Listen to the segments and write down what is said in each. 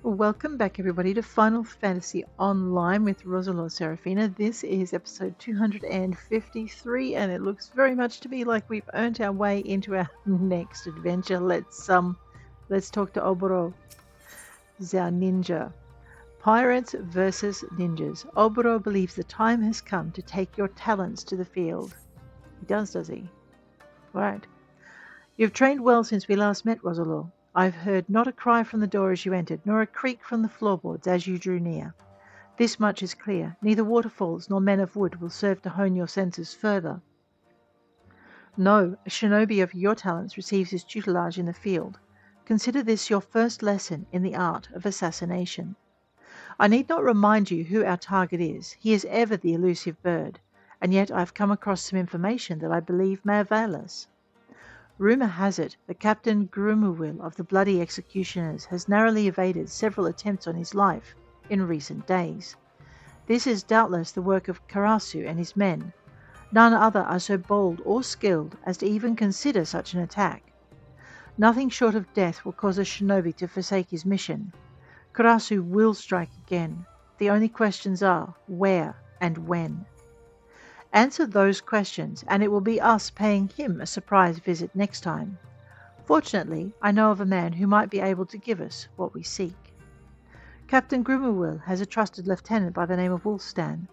Welcome back, everybody, to Final Fantasy Online with Roselore Serafina. This is episode 253, and it looks very much to me like we've earned our way into our next adventure. Let's talk to Oboro, our ninja. Pirates versus ninjas. Oboro believes the time has come to take your talents to the field. He does he? Right. You've trained well since we last met, Roselore. I've heard not a cry from the door as you entered, nor a creak from the floorboards as you drew near. This much is clear. Neither waterfalls nor men of wood will serve to hone your senses further. No, a shinobi of your talents receives his tutelage in the field. Consider this your first lesson in the art of assassination. I need not remind you who our target is. He is ever the elusive bird, and yet I have come across some information that I believe may avail us. Rumour has it that Captain Grumuwil of the Bloody Executioners has narrowly evaded several attempts on his life in recent days. This is doubtless the work of Karasu and his men. None other are so bold or skilled as to even consider such an attack. Nothing short of death will cause a shinobi to forsake his mission. Karasu will strike again. The only questions are where and when. Answer those questions, and it will be us paying him a surprise visit next time. Fortunately, I know of a man who might be able to give us what we seek. Captain Grumuwil has a trusted lieutenant by the name of Wulfstan,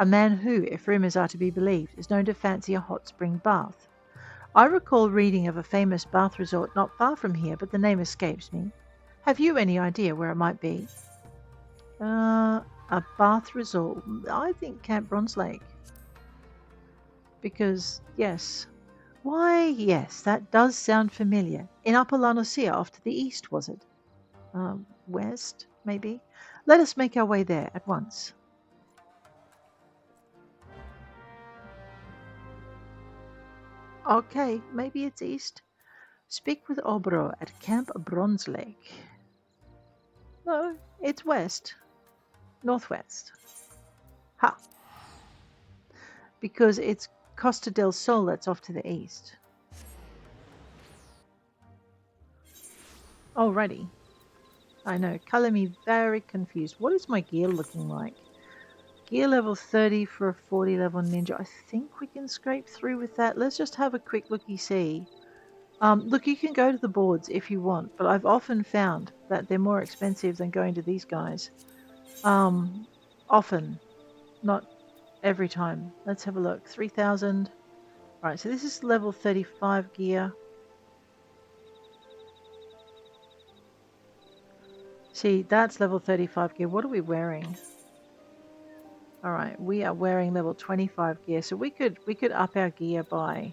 a man who, if rumours are to be believed, is known to fancy a hot spring bath. I recall reading of a famous bath resort not far from here, but the name escapes me. Have you any idea where it might be? A bath resort. I think Camp Bronze Lake. Because, yes. Why, yes, that does sound familiar. In Upper Noscea, off to the east, was it? West, maybe? Let us make our way there at once. Okay, maybe it's east. Speak with Oboro at Camp Bronze Lake. No, it's west. Northwest. Ha! Because it's Costa del Sol that's off to the east. Alrighty. I know, color me very confused. What is my gear looking like? Gear level 30 for a 40 level ninja. I think we can scrape through with that. Let's just have a quick looky-see. Look, you can go to the boards if you want, but I've often found that they're more expensive than going to these guys. Often. Not every time. Let's have a look. 3,000. Alright, so this is level 35 gear. See, that's level 35 gear. What are we wearing? Alright, we are wearing level 25 gear, so we could up our gear by...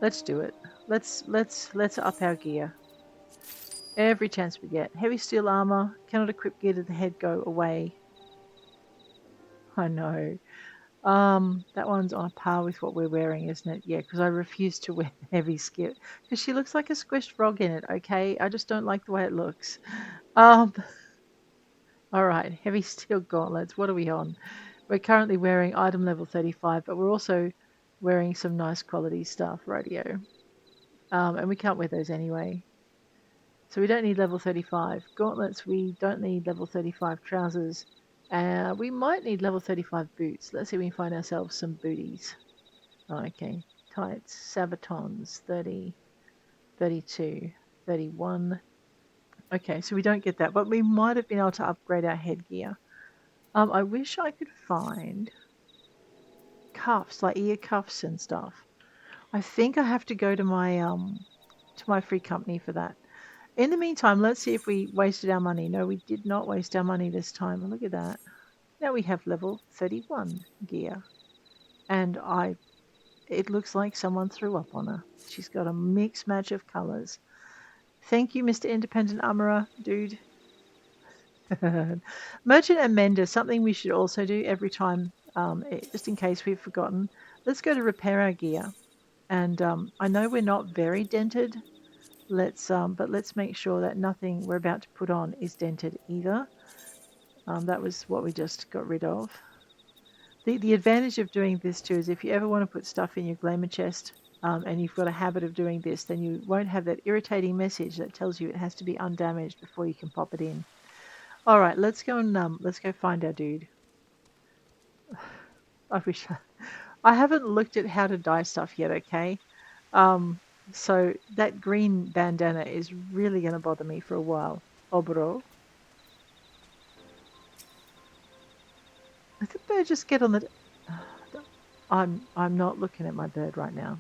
Let's do it. Let's up our gear. Every chance we get. Heavy steel armor, cannot equip gear to the head, go away. I know. That one's on a par with what we're wearing, isn't it? Yeah, because I refuse to wear heavy skill. Because she looks like a squished frog in it, okay? I just don't like the way it looks. Alright, heavy steel gauntlets. What are we on? We're currently wearing item level 35, but we're also wearing some nice quality stuff, radio. And we can't wear those anyway. So we don't need level 35. Gauntlets, we don't need level 35 trousers. We might need level 35 boots. Let's see if we can find ourselves some booties. Okay, tights, sabatons, 30, 32, 31. Okay, so we don't get that, but we might have been able to upgrade our headgear. I wish I could find cuffs, like ear cuffs and stuff. I think I have to go to my free company for that. In the meantime, let's see if we wasted our money. No, we did not waste our money this time. Look at that. Now we have level 31 gear. And it looks like someone threw up on her. She's got a mixed match of colours. Thank you, Mr. Independent Armourer, dude. Merchant and Mender, something we should also do every time, just in case we've forgotten. Let's go to repair our gear. And I know we're not very dented. But let's make sure that nothing we're about to put on is dented either. That was what we just got rid of. The advantage of doing this too is if you ever want to put stuff in your glamour chest, and you've got a habit of doing this, then you won't have that irritating message that tells you it has to be undamaged before you can pop it in. All right, let's go and let's go find our dude. I wish I haven't looked at how to dye stuff yet. Okay, um, so that green bandana is really going to bother me for a while. Oboro. Did the bird just get on the? I'm not looking at my bird right now.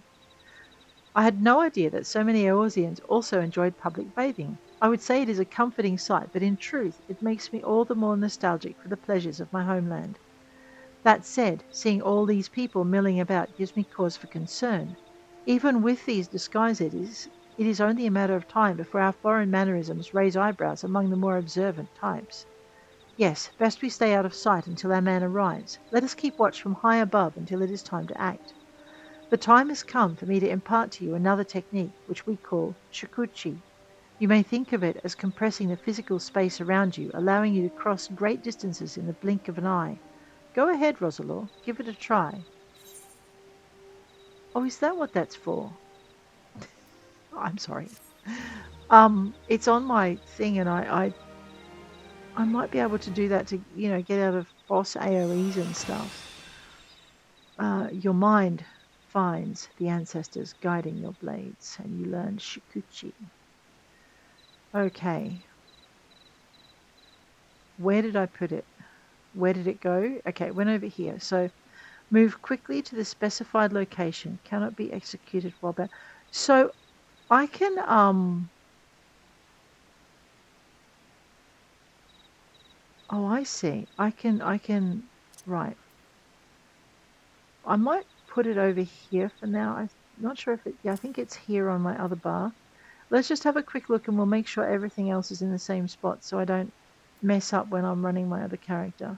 I had no idea that so many Eorzeans also enjoyed public bathing. I would say it is a comforting sight, but in truth it makes me all the more nostalgic for the pleasures of my homeland. That said, seeing all these people milling about gives me cause for concern. Even with these disguises, it is only a matter of time before our foreign mannerisms raise eyebrows among the more observant types. Yes, best we stay out of sight until our man arrives. Let us keep watch from high above until it is time to act. The time has come for me to impart to you another technique, which we call shikuchi. You may think of it as compressing the physical space around you, allowing you to cross great distances in the blink of an eye. Go ahead, Roselore, give it a try. Oh, is that what that's for? Oh, I'm sorry. It's on my thing, and I might be able to do that to get out of boss AOEs and stuff. Your mind finds the ancestors guiding your blades, and you learn shikuchi. Okay, where did I put it? Where did it go? Okay, it went over here. So move quickly to the specified location. Cannot be executed while bound. So I can oh, I see. I can right. I might put it over here for now. I'm not sure if it yeah, I think it's here on my other bar. Let's just have a quick look and we'll make sure everything else is in the same spot so I don't mess up when I'm running my other character.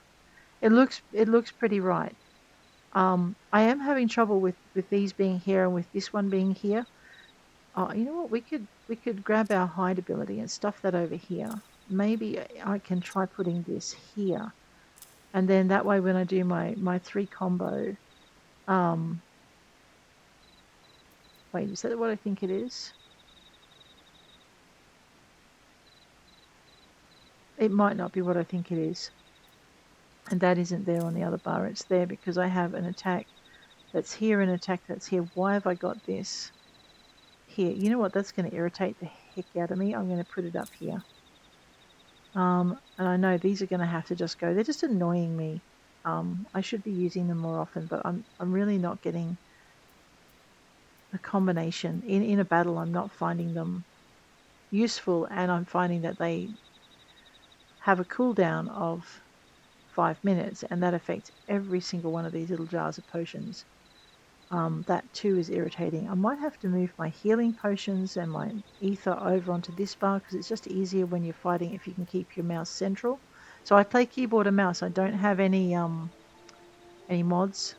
It looks pretty right. I am having trouble with these being here and with this one being here. Oh, you know what? We could grab our hide ability and stuff that over here. Maybe I can try putting this here, and then that way when I do my 3 combo, um, wait, is that what I think it is? It might not be what I think it is, and that isn't there on the other bar. It's there because I have an attack that's here, an attack that's here. Why have I got this here? You know what? That's going to irritate the heck out of me. I'm going to put it up here. And I know these are going to have to just go. They're just annoying me. I should be using them more often, but I'm really not getting a combination in a battle. I'm not finding them useful, and I'm finding that they have a cooldown of 5 minutes, and that affects every single one of these little jars of potions. That too is irritating. I might have to move my healing potions and my ether over onto this bar because it's just easier when you're fighting if you can keep your mouse central. So I play keyboard and mouse. I don't have any mods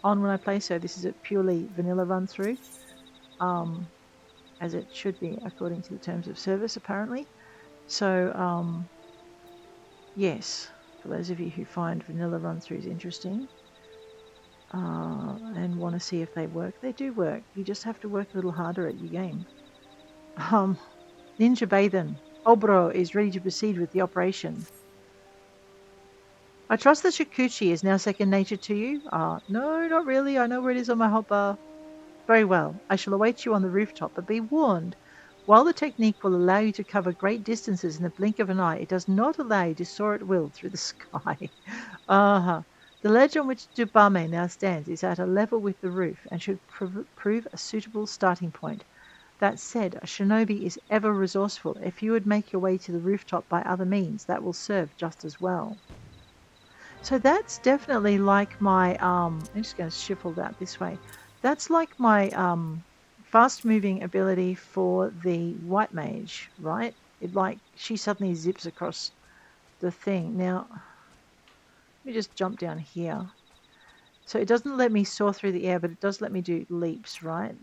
on when I play, so this is a purely vanilla run through, as it should be according to the terms of service apparently. So yes, for those of you who find vanilla run throughs interesting, and want to see if they work. They do work. You just have to work a little harder at your game. Ninja Bathin. Oboro is ready to proceed with the operation. I trust that Shikuchi is now second nature to you? No, not really. I know where it is on my hotbar. Very well. I shall await you on the rooftop, but be warned. While the technique will allow you to cover great distances in the blink of an eye, it does not allow you to soar at will through the sky. Uh-huh. The ledge on which Dubame now stands is at a level with the roof and should prove a suitable starting point. That said, a shinobi is ever resourceful. If you would make your way to the rooftop by other means, that will serve just as well. So that's definitely like my I'm just going to shuffle that this way. That's like my fast moving ability for the white mage, right? It like she suddenly zips across the thing. Now, let me just jump down here. So it doesn't let me soar through the air, but it does let me do leaps, right?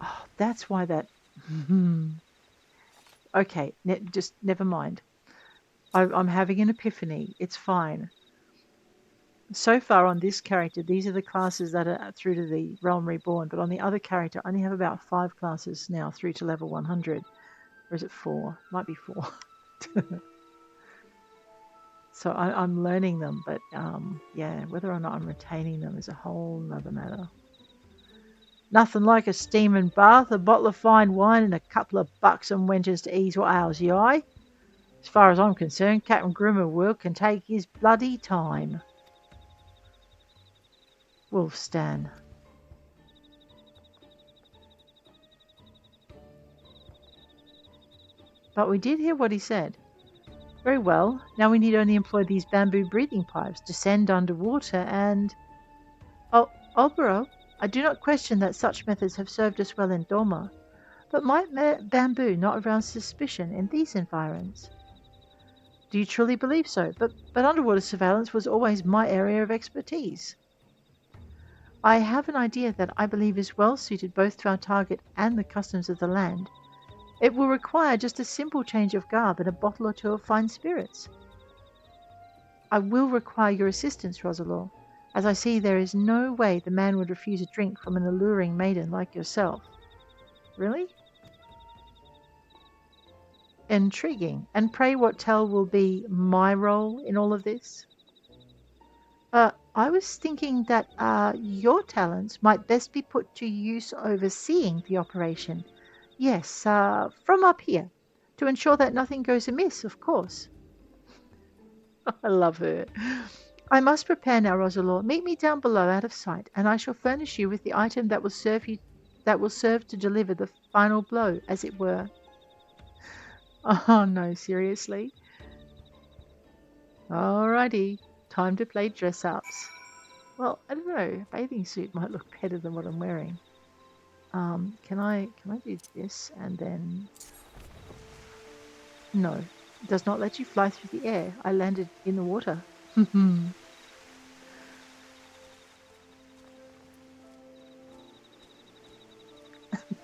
Oh, that's why that. Okay, just never mind. I'm having an epiphany. It's fine. So far on this character, these are the classes that are through to the Realm Reborn, but on the other character, I only have about 5 classes now through to level 100. Or is it 4? Might be 4. So I'm learning them, but yeah, whether or not I'm retaining them is a whole nother matter. Nothing like a steaming bath, a bottle of fine wine, and a couple of buxom wenches to ease what ails the eye. As far as I'm concerned, Captain Grimmerworld can take his bloody time. Wolfstan. But we did hear what he said. Very well, now we need only employ these bamboo breathing pipes, descend underwater, and... Oh, Oboro, I do not question that such methods have served us well in Doma, but might bamboo not arouse suspicion in these environs? Do you truly believe so? But underwater surveillance was always my area of expertise. I have an idea that I believe is well suited both to our target and the customs of the land. It will require just a simple change of garb and a bottle or two of fine spirits. I will require your assistance, Roselore, as I see there is no way the man would refuse a drink from an alluring maiden like yourself. Really? Intriguing. And pray what tell will be my role in all of this? I was thinking that your talents might best be put to use overseeing the operation. Yes, from up here, to ensure that nothing goes amiss, of course. I love her. I must prepare now, Roselore. Meet me down below out of sight, and I shall furnish you with the item that will serve to deliver the final blow, as it were. Oh no, seriously? Alrighty, time to play dress-ups. Well, I don't know. A bathing suit might look better than what I'm wearing. Can I do this and then... No, it does not let you fly through the air. I landed in the water.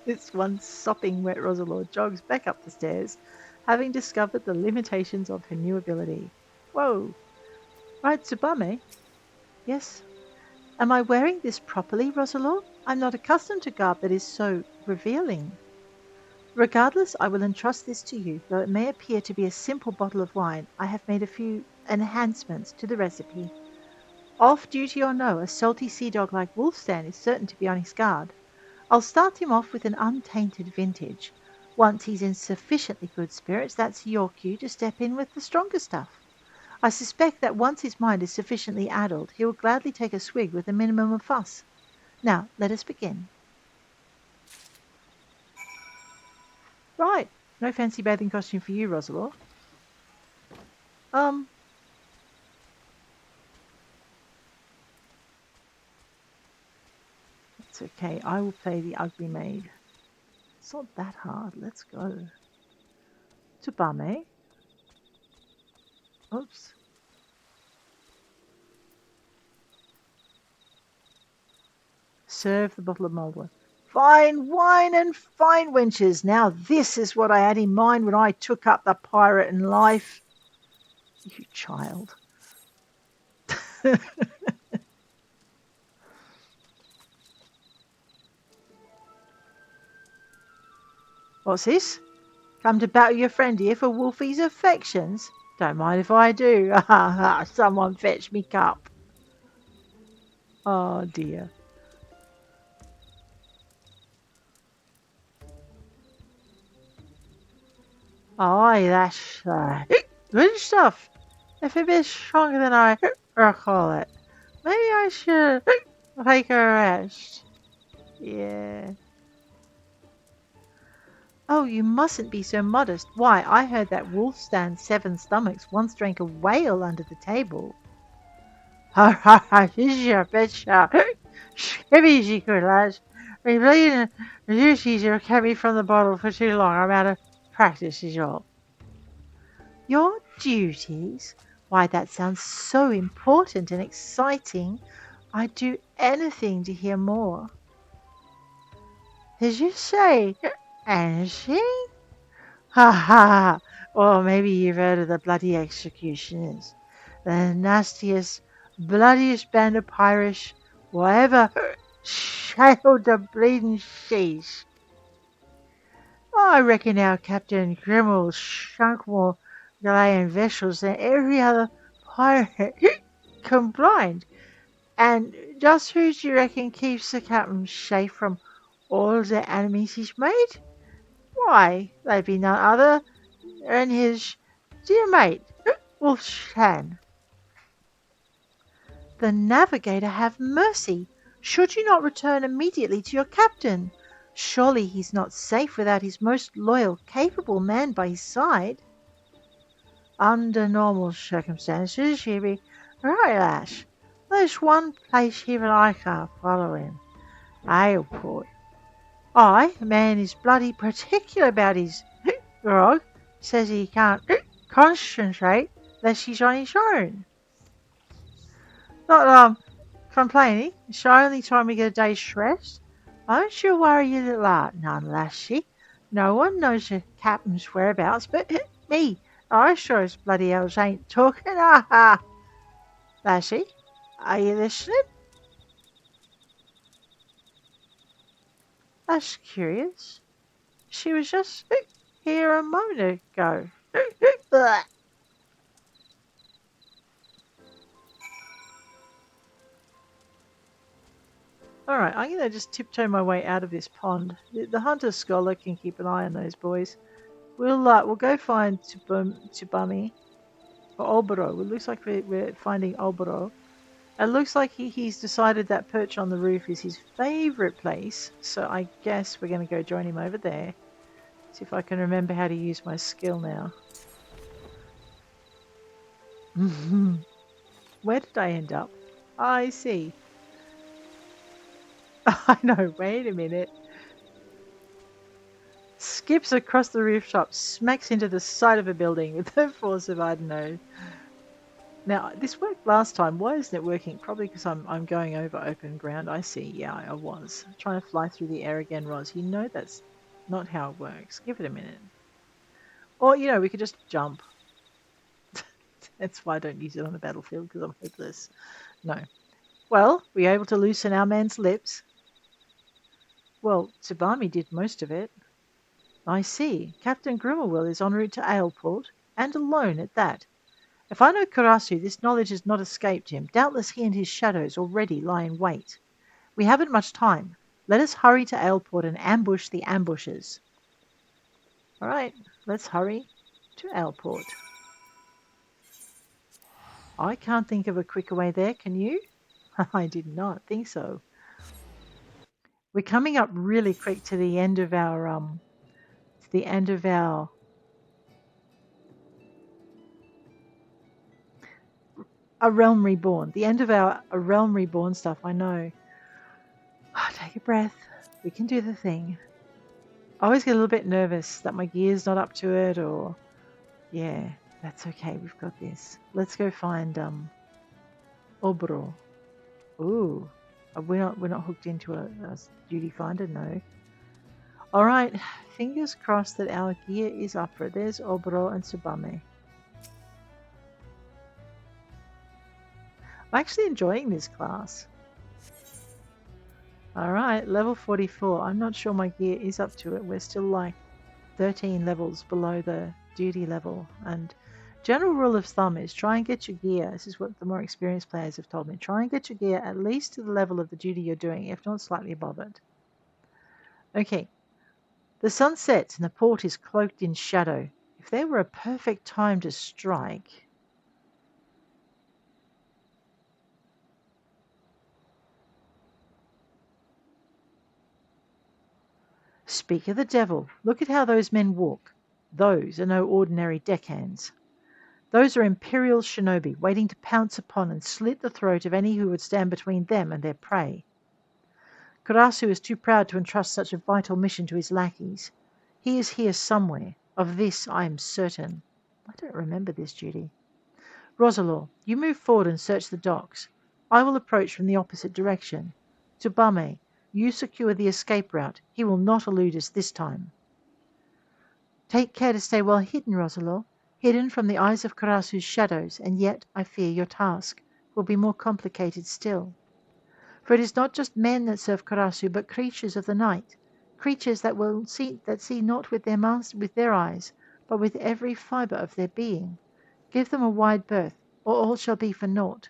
This one sopping wet Roselore jogs back up the stairs, having discovered the limitations of her new ability. Whoa! Right, Tsubame? Yes? Am I wearing this properly, Roselore? I'm not accustomed to garb that is so revealing. Regardless, I will entrust this to you, though it may appear to be a simple bottle of wine. I have made a few enhancements to the recipe. Off duty or no, a salty sea dog like Wolfstan is certain to be on his guard. I'll start him off with an untainted vintage. Once he's in sufficiently good spirits, that's your cue to step in with the stronger stuff. I suspect that once his mind is sufficiently addled, he will gladly take a swig with a minimum of fuss. Now, let us begin. Right, no fancy bathing costume for you, Roselore. It's okay, I will play the ugly maid. It's not that hard, let's go. Tsubame. Oops. Serve the bottle of mulled wine. Fine wine and fine wenches. Now this is what I had in mind when I took up the pirate in life. You child. What's this? Come to battle your friend here for Wolfie's affections? Don't mind if I do. Someone fetch me cup. Oh dear. Aye, that's good stuff. If it is stronger than I recall it, maybe I should take a rest. Yeah. Oh, you mustn't be so modest. Why, I heard that Wolfstan's 7 stomachs once drank a whale under the table. Ha ha ha, betcha. Maybe she could, lads. Replaying the duties you kept me from the bottle for too long. I'm out of practice, is all. Your duties? Why, that sounds so important and exciting. I'd do anything to hear more. Did you say anything? Ha ha! Or maybe you've heard of the bloody executioners. The nastiest, bloodiest band of pirates will ever sail the bleeding seas. I reckon our Captain Grimmel's sunk more Galilean vessels than every other pirate combined. And just who do you reckon keeps the captain safe from all the enemies he's made? Why, they be none other than his dear mate, Wolfshan. The navigator have mercy! Should you not return immediately to your captain? Surely he's not safe without his most loyal, capable man by his side. Under normal circumstances, you'd be right, lass. There's one place even I can't follow him. Aleport. The man is bloody particular about his grog. Says he can't concentrate unless he's on his own. Not complaining. It's the only time we get a day's rest. Don't you worry your little heart none, lassie. No one knows the captain's whereabouts but me. I sure as bloody hells ain't talking. Ha! Lassie, are you listening? That's curious. She was just here a moment ago. Alright, I'm going to just tiptoe my way out of this pond. The hunter scholar can keep an eye on those boys. We'll go find Tsubami or Oboro. It looks like we're finding Oboro. It looks like he's decided that perch on the roof is his favourite place, so I guess we're going to go join him over there. See if I can remember how to use my skill now. Where did I end up? I see. I know, wait a minute. Skips across the rooftop, smacks into the side of a building with the force of, I don't know. Now, this worked last time. Why isn't it working? Probably because I'm going over open ground. I see. Yeah, I was. Trying to fly through the air again, Ros. You know that's not how it works. Give it a minute. Or, we could just jump. That's why I don't use it on the battlefield, because I'm hopeless. No. Well, were you able to loosen our man's lips? Well, Tsubami did most of it. I see. Captain Grimmelwell is en route to Aleport, and alone at that. If I know Karasu, this knowledge has not escaped him. Doubtless he and his shadows already lie in wait. We haven't much time. Let us hurry to Aleport and ambush the ambushers. All right, let's hurry to Aleport. I can't think of a quicker way there, can you? I did not think so. We're coming up really quick to the end of our A Realm Reborn. The end of our A Realm Reborn stuff, I know. Take a breath. We can do the thing. I always get a little bit nervous that my gear's not up to it, or... Yeah, that's okay. We've got this. Let's go find Oboro. Ooh. We're not hooked into a duty finder, no. Alright, fingers crossed that our gear is up for it. There's Oboro and Tsubame. I'm actually enjoying this class. Alright, level 44. I'm not sure my gear is up to it. We're still like 13 levels below the duty level. And general rule of thumb is try and get your gear. This is what the more experienced players have told me. Try and get your gear at least to the level of the duty you're doing, if not slightly above it. Okay. The sun sets and the port is cloaked in shadow. If there were a perfect time to strike... Speak of the devil. Look at how those men walk. Those are no ordinary deckhands. Those are Imperial shinobi waiting to pounce upon and slit the throat of any who would stand between them and their prey. Karasu is too proud to entrust such a vital mission to his lackeys. He is here somewhere. Of this I am certain. I don't remember this duty. Roselore, you move forward and search the docks. I will approach from the opposite direction. Tsubame, you secure the escape route. He will not elude us this time. Take care to stay well hidden, Roselore. Hidden from the eyes of Karasu's shadows, and yet I fear your task. will be more complicated still. For it is not just men that serve Karasu, but creatures of the night, creatures that see not with their eyes, but with every fibre of their being. Give them a wide berth, or all shall be for naught.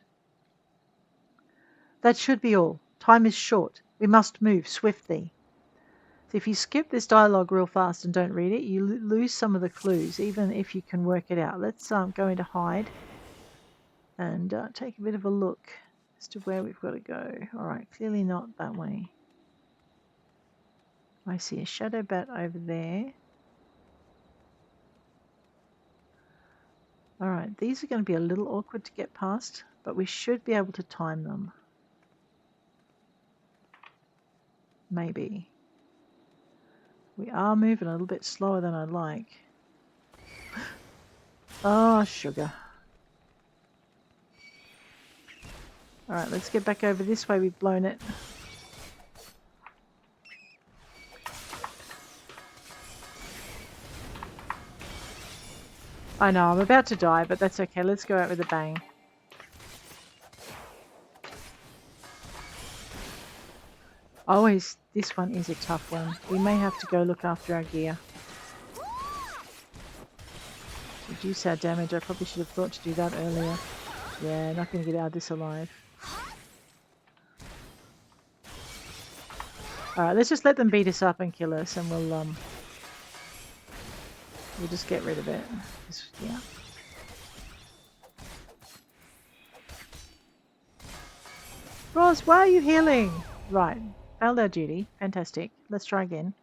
That should be all. Time is short. We must move swiftly. So if you skip this dialogue real fast and don't read it, you lose some of the clues, even if you can work it out. Let's go into hide and take a bit of a look as to where we've got to go. All right, clearly not that way. I see a shadow bat over there. All right, these are going to be a little awkward to get past, but we should be able to time them. Maybe. We are moving a little bit slower than I'd like. Oh, sugar. Alright, let's get back over this way. We've blown it. I know, I'm about to die, but that's okay. Let's go out with a bang. Always, this one is a tough one. We may have to go look after our gear. Reduce our damage. I probably should have thought to do that earlier. Yeah, not going to get out of this alive. Alright, let's just let them beat us up and kill us, and we'll just get rid of it. Yeah. Ros, why are you healing? Right. Failed our duty. Fantastic. Let's try again.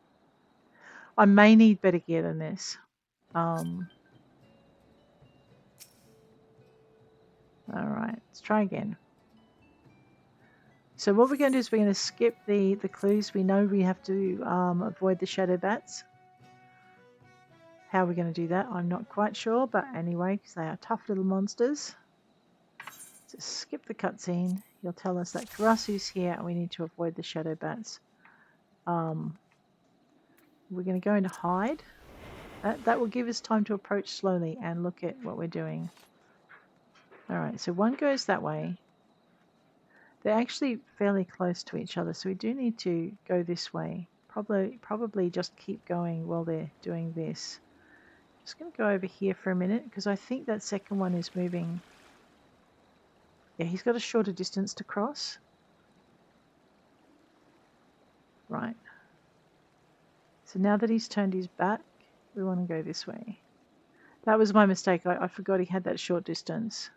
I may need better gear than this. Alright, let's try again. So what we're going to do is we're going to skip the clues. We know we have to avoid the shadow bats. How are we going to do that? I'm not quite sure, but anyway, because they are tough little monsters. Just skip the cutscene. He'll tell us that Karasu's here and we need to avoid the shadow bats. We're going to go into hide. That will give us time to approach slowly and look at what we're doing. Alright, so one goes that way. They're actually fairly close to each other, so we do need to go this way. Probably just keep going while they're doing this. Just going to go over here for a minute, because I think that second one is moving. Yeah, he's got a shorter distance to cross. Right. So now that he's turned his back, we want to go this way. That was my mistake. I forgot he had that short distance.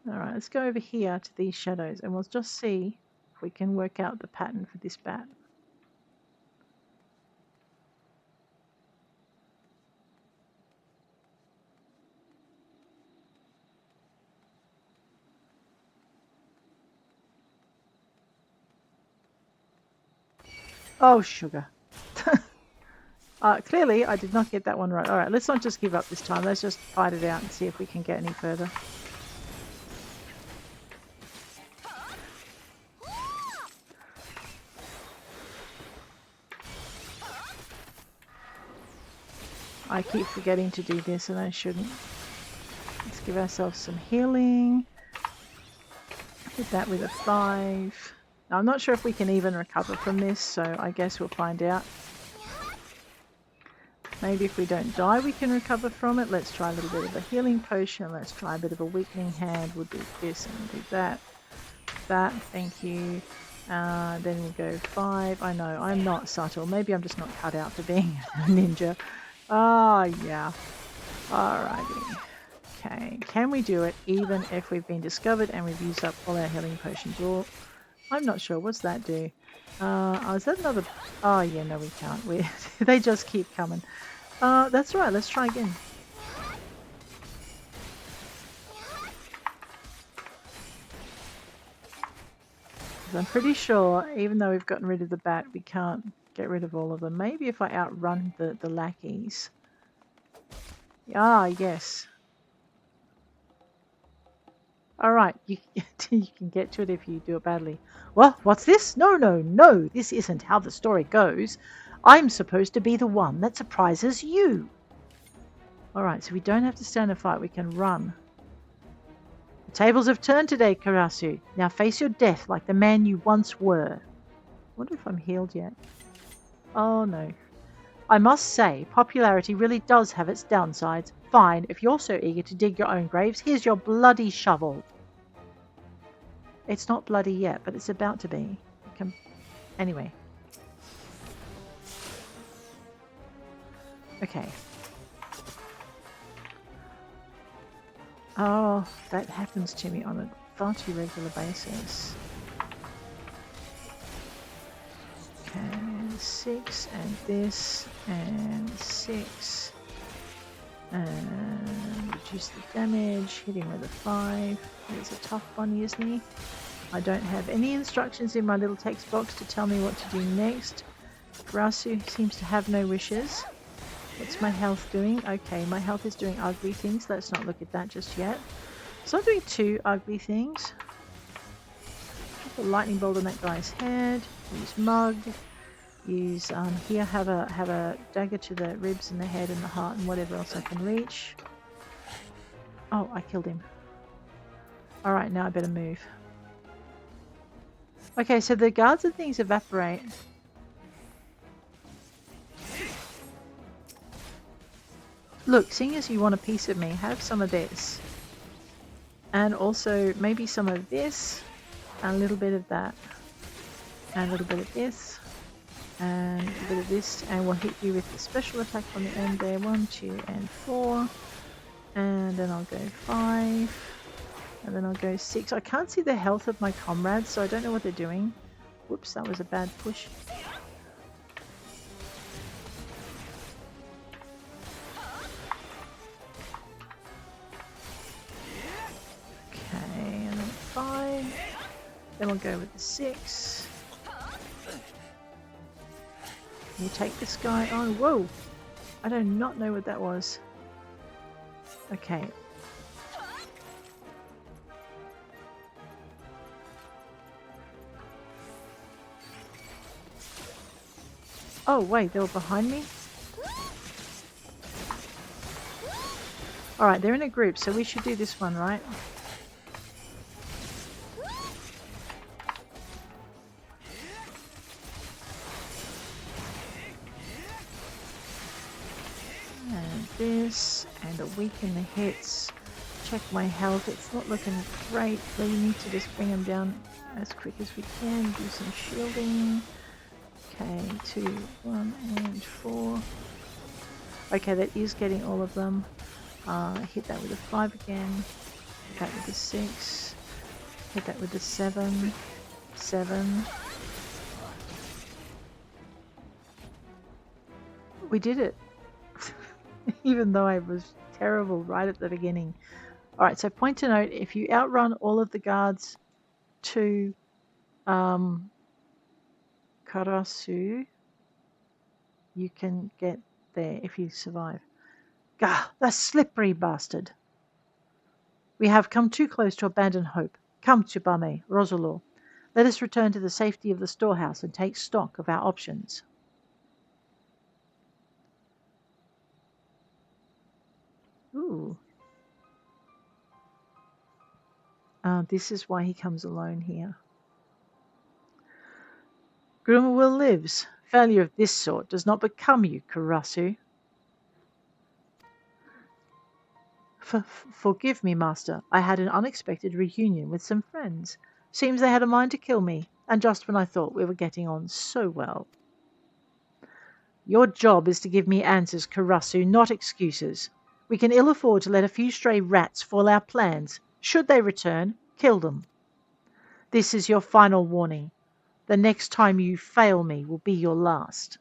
Alright, let's go over here to these shadows and we'll just see if we can work out the pattern for this bat. Oh, sugar. Clearly, I did not get that one right. Alright, let's not just give up this time. Let's just fight it out and see if we can get any further. I keep forgetting to do this and I shouldn't. Let's give ourselves some healing. Hit that with a 5. Now, I'm not sure if we can even recover from this, so I guess we'll find out. Maybe if we don't die we can recover from it. Let's try a little bit of a healing potion. Let's try a bit of a weakening hand. We'll do this and we'll do that. That, thank you. Then we'll go 5. I know, I'm not subtle. Maybe I'm just not cut out for being a ninja. Oh, yeah. Alrighty. Okay, can we do it even if we've been discovered and we've used up all our healing potions? Well, I'm not sure. What's that do? Oh, is that another? Oh, yeah, no, we can't. They just keep coming. That's right. Let's try again. I'm pretty sure, even though we've gotten rid of the bat, we can't get rid of all of them. Maybe if I outrun the lackeys. Ah, yes. Alright, you can get to it if you do it badly. Well, what's this? No, no, no, this isn't how the story goes. I'm supposed to be the one that surprises you. Alright, so we don't have to stand and fight, we can run. The tables have turned today, Karasu. Now face your death like the man you once were. I wonder if I'm healed yet. Oh no. I must say, popularity really does have its downsides. Fine, if you're so eager to dig your own graves, here's your bloody shovel. It's not bloody yet, but it's about to be. Anyway. Okay. Oh, that happens to me on a far too regular basis. Okay, 6 and this and 6 and reduce the damage, hitting with a 5. He's a tough bunny, isn't he? I don't have any instructions in my little text box to tell me what to do next. Rasu seems to have no wishes. What's my health doing? Okay, my health is doing ugly things. Let's not look at that just yet. So I'm doing 2 ugly things. Drop a lightning bolt on that guy's head. Use mug. Use here have a dagger to the ribs and the head and the heart and whatever else I can reach. Oh, I killed him. All right, now I better move. Okay, so the guards and things evaporate. Look, seeing as you want a piece of me, have some of this. And also maybe some of this, and a little bit of that. And a little bit of this, and a bit of this, and we'll hit you with the special attack on the end there. 1, 2, and 4. And then I'll go 5. And then I'll go 6. I can't see the health of my comrades, so I don't know what they're doing. Whoops, that was a bad push. Okay, and then 5. Then we'll go with the 6. We'll take this guy. Oh, whoa! I do not know what that was. Okay. Oh, wait, they were behind me? Alright, they're in a group, so we should do this one, right? And this, and a weaken the hits. Check my health, it's not looking great, but we need to just bring them down as quick as we can. Do some shielding. Okay, 2, 1, and 4. Okay, that is getting all of them. Hit that with a 5 again. Hit that with a 6. Hit that with a 7. 7. We did it. Even though I was terrible right at the beginning. Alright, so point to note, if you outrun all of the guards to Karasu, you can get there if you survive. Gah, the slippery bastard. We have come too close to abandon hope. Come, Tsubame, Roselore. Let us return to the safety of the storehouse and take stock of our options. Ooh. This is why he comes alone here. Groomerwill lives. Failure of this sort does not become you, Karasu. Forgive me, Master. I had an unexpected reunion with some friends. Seems they had a mind to kill me, and just when I thought we were getting on so well. Your job is to give me answers, Karasu, not excuses. We can ill afford to let a few stray rats foil our plans. Should they return, kill them. This is your final warning. The next time you fail me will be your last.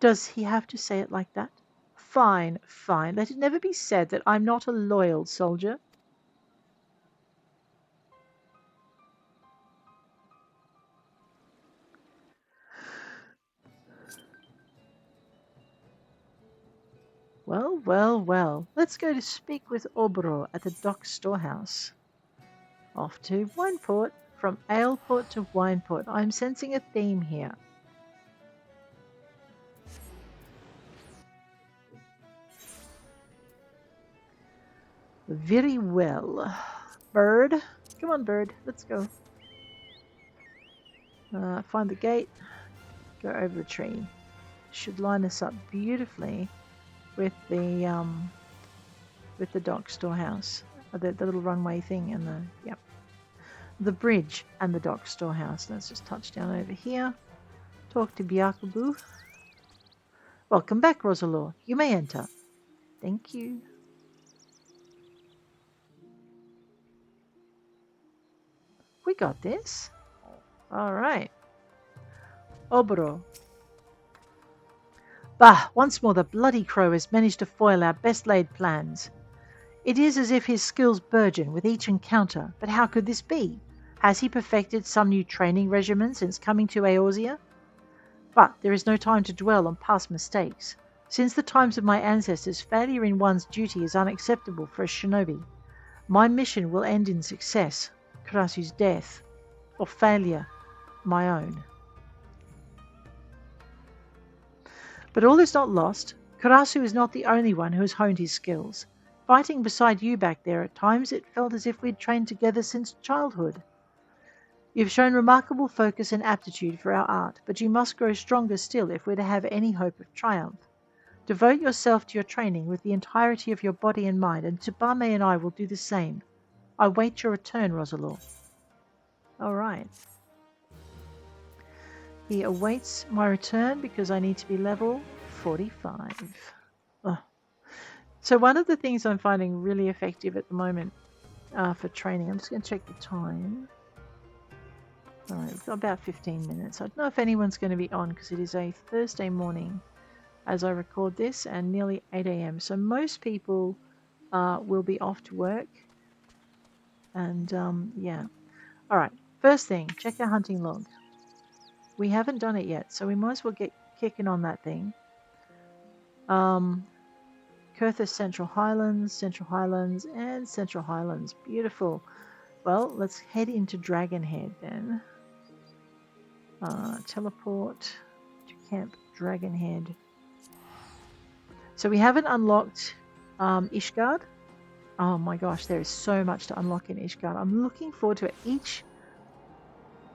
Does he have to say it like that? Fine, fine. Let it never be said that I'm not a loyal soldier. Well, well, well. Let's go to speak with Oboro at the dock storehouse. Off to Wineport. From Aleport to Wineport. I'm sensing a theme here. Very well. Bird. Come on, bird. Let's go. Find the gate. Go over the tree. Should line us up beautifully with the dock storehouse. The little runway thing and the bridge and the dock storehouse. Let's just touch down over here. Talk to Byakubu. Welcome back, Roselore. You may enter. Thank you. We got this. All right. Oboro. Bah! Once more the bloody crow has managed to foil our best laid plans. It is as if his skills burgeon with each encounter, but how could this be? Has he perfected some new training regimen since coming to Eorzea? But there is no time to dwell on past mistakes. Since the times of my ancestors, failure in one's duty is unacceptable for a shinobi. My mission will end in success, Karasu's death, or failure, my own. But all is not lost. Karasu is not the only one who has honed his skills. Fighting beside you back there, at times it felt as if we'd trained together since childhood. You've shown remarkable focus and aptitude for our art, but you must grow stronger still if we're to have any hope of triumph. Devote yourself to your training with the entirety of your body and mind, and Tsubame and I will do the same. I wait your return, Roselore. All right. He awaits my return because I need to be level 45. Oh. So one of the things I'm finding really effective at the moment for training, I'm just going to check the time. All right, we've got about 15 minutes. I don't know if anyone's going to be on because it is a Thursday morning as I record this and nearly 8 a.m. So most people will be off to work. And yeah. All right, first thing, check our hunting log. We haven't done it yet, so we might as well get kicking on that thing. Kurthus Central Highlands, and Central Highlands. Beautiful. Well, let's head into Dragonhead then. Teleport to Camp Dragonhead. So we haven't unlocked Ishgard. Oh my gosh, there is so much to unlock in Ishgard. I'm looking forward to it. Each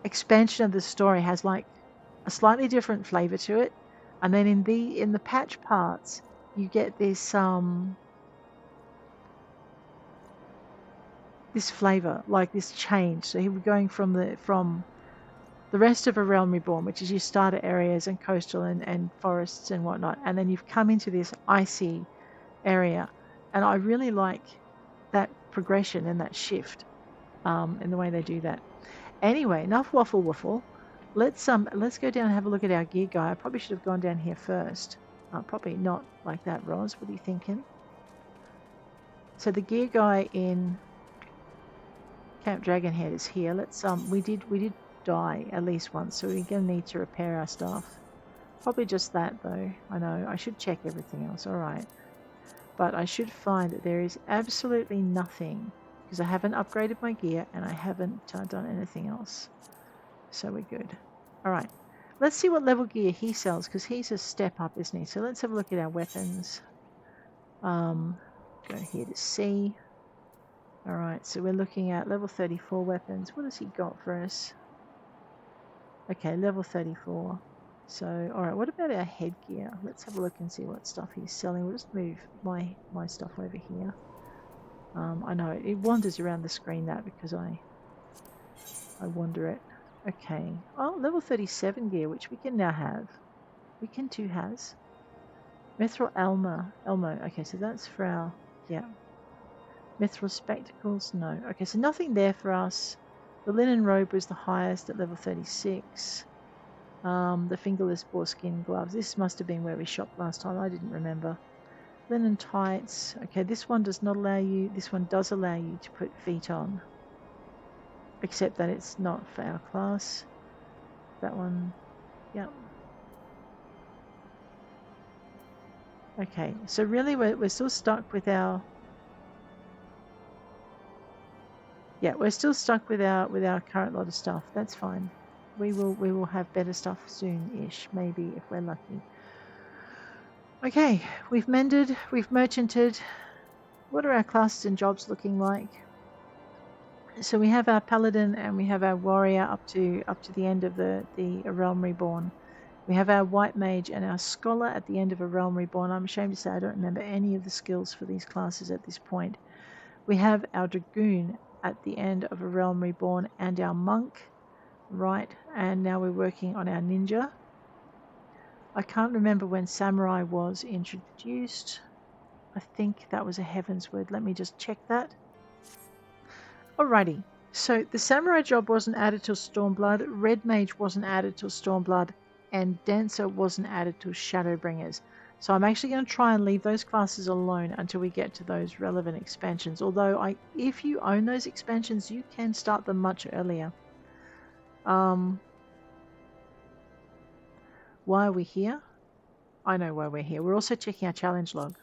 expansion of the story has like a slightly different flavor to it, and then in the patch parts you get this this flavor, like this change. So here we're going from the rest of A Realm Reborn, which is your starter areas and coastal and forests and whatnot, and then you've come into this icy area, and I really like that progression and that shift in the way they do that. Anyway, enough waffle. Let's go down and have a look at our gear guy. I probably should have gone down here first. Probably not like that, Ros. What are you thinking? So the gear guy in Camp Dragonhead is here. Let's we did die at least once, so we're gonna need to repair our stuff. Probably just that though. I know I should check everything else. All right, but I should find that there is absolutely nothing because I haven't upgraded my gear and I haven't done anything else. So we're good. All right, let's see what level gear he sells because he's a step up, isn't he? So let's have a look at our weapons. Go here to C. All right, so we're looking at level 34 weapons. What has he got for us? Okay, level 34. So, all right, what about our headgear? Let's have a look and see what stuff he's selling. We'll just move my stuff over here. I know it wanders around the screen that because I wander it. Okay. Oh, level 37 gear, which we can now have. We can too has. Mithril Elmo. Okay, so that's for our, yeah. Mithril spectacles, no. Okay, so nothing there for us. The linen robe was the highest at level 36. The fingerless boarskin gloves. This must have been where we shopped last time. I didn't remember. Linen tights. Okay, this one does not allow you. This one does allow you to put feet on. Except that it's not for our class. That one, yeah. Okay, so really we're still stuck with our. Yeah, we're still stuck with our current lot of stuff. That's fine. We will have better stuff soon-ish, maybe if we're lucky. Okay, we've mended, we've merchanted. What are our classes and jobs looking like? So we have our paladin and we have our warrior up to the end of the Realm Reborn. We have our white mage and our scholar at the end of a Realm Reborn. I'm ashamed to say I don't remember any of the skills for these classes at this point. We have our dragoon at the end of a Realm Reborn and our monk, right? And now we're working on our ninja. I can't remember when samurai was introduced. I think that was a heaven's word. Let me just check that. Alrighty. So the samurai job wasn't added till Stormblood, red mage wasn't added till Stormblood, and dancer wasn't added till Shadowbringers. So I'm actually going to try and leave those classes alone until we get to those relevant expansions. Although if you own those expansions, you can start them much earlier. Why are we here? I know why we're here. We're also checking our challenge log.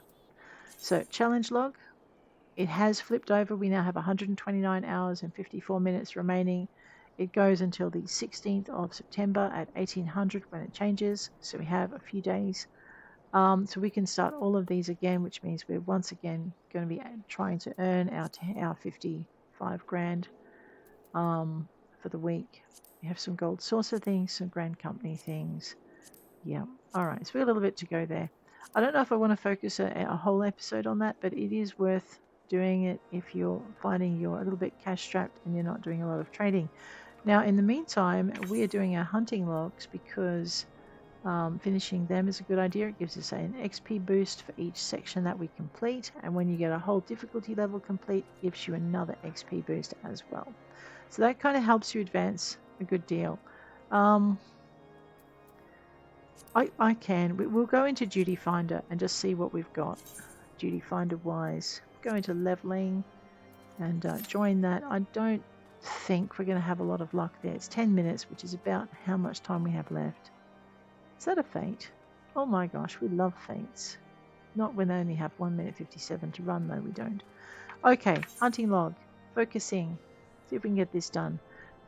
So challenge log, it has flipped over. We now have 129 hours and 54 minutes remaining. It goes until the 16th of September at 1800 when it changes. So we have a few days. So we can start all of these again, which means we're once again going to be trying to earn our 55 grand for the week. We have some gold saucer things, some grand company things. Yeah. All right. So we have a little bit to go there. I don't know if I want to focus a whole episode on that, but it is worth doing it if you're finding you're a little bit cash strapped and you're not doing a lot of trading. Now, in the meantime, we are doing our hunting logs because finishing them is a good idea. It gives us an XP boost for each section that we complete, and when you get a whole difficulty level complete, it gives you another XP boost as well. So that kind of helps you advance a good deal. We'll go into Duty Finder and just see what we've got. Duty Finder wise, go into leveling and join that. I don't think we're going to have a lot of luck there. It's 10 minutes, which is about how much time we have left. Is that a fate? Oh my gosh, we love fates. Not when they only have 1 minute 57 to run, though, we don't. Okay, hunting log, focusing. See if we can get this done.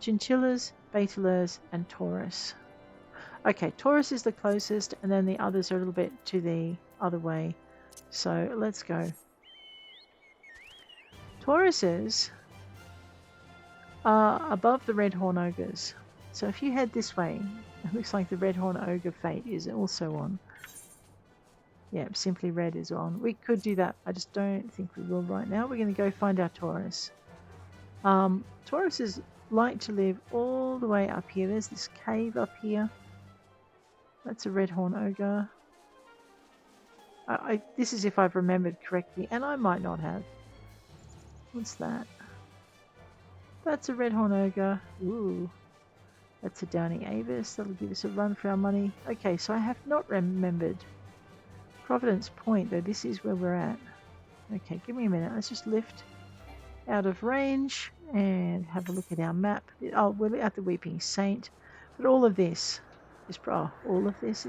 Chinchillas, Bateleurs, and Taurus. Okay, Taurus is the closest, and then the others are a little bit to the other way. So let's go. Tauruses are above the Redhorn Ogres. So if you head this way, it looks like the Redhorn Ogre Fate is also on. Yeah, Simply Red is on. We could do that. I just don't think we will right now. We're going to go find our Taurus. Tauruses like to live all the way up here. There's this cave up here. That's a Redhorn Ogre. This is if I've remembered correctly, and I might not have. What's that? That's a Redhorn Ogre. Ooh. That's a Downy Avis. That'll give us a run for our money. Okay, so I have not remembered Providence Point, though. This is where we're at. Okay, give me a minute. Let's just lift out of range and have a look at our map. Oh, we're at the Weeping Saint. But all of this is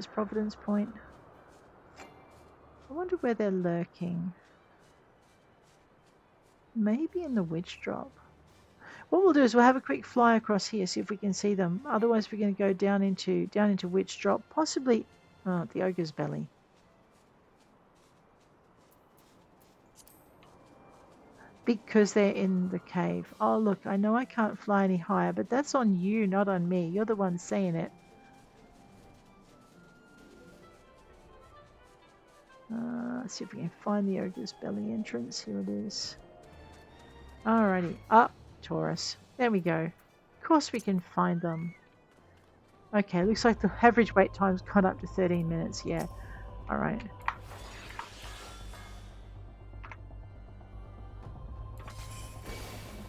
Providence Point. I wonder where they're lurking. Maybe in the Witch Drop. What we'll do is we'll have a quick fly across here, see if we can see them. Otherwise, we're going to go down into Witch Drop, possibly the Ogre's Belly. Because they're in the cave. Oh, look, I know I can't fly any higher, but that's on you, not on me. You're the one saying it. Let's see if we can find the Ogre's Belly entrance. Here it is. Alrighty, up, Taurus. There we go. Of course we can find them. Okay, looks like the average wait time's gone up to 13 minutes. Yeah, alright.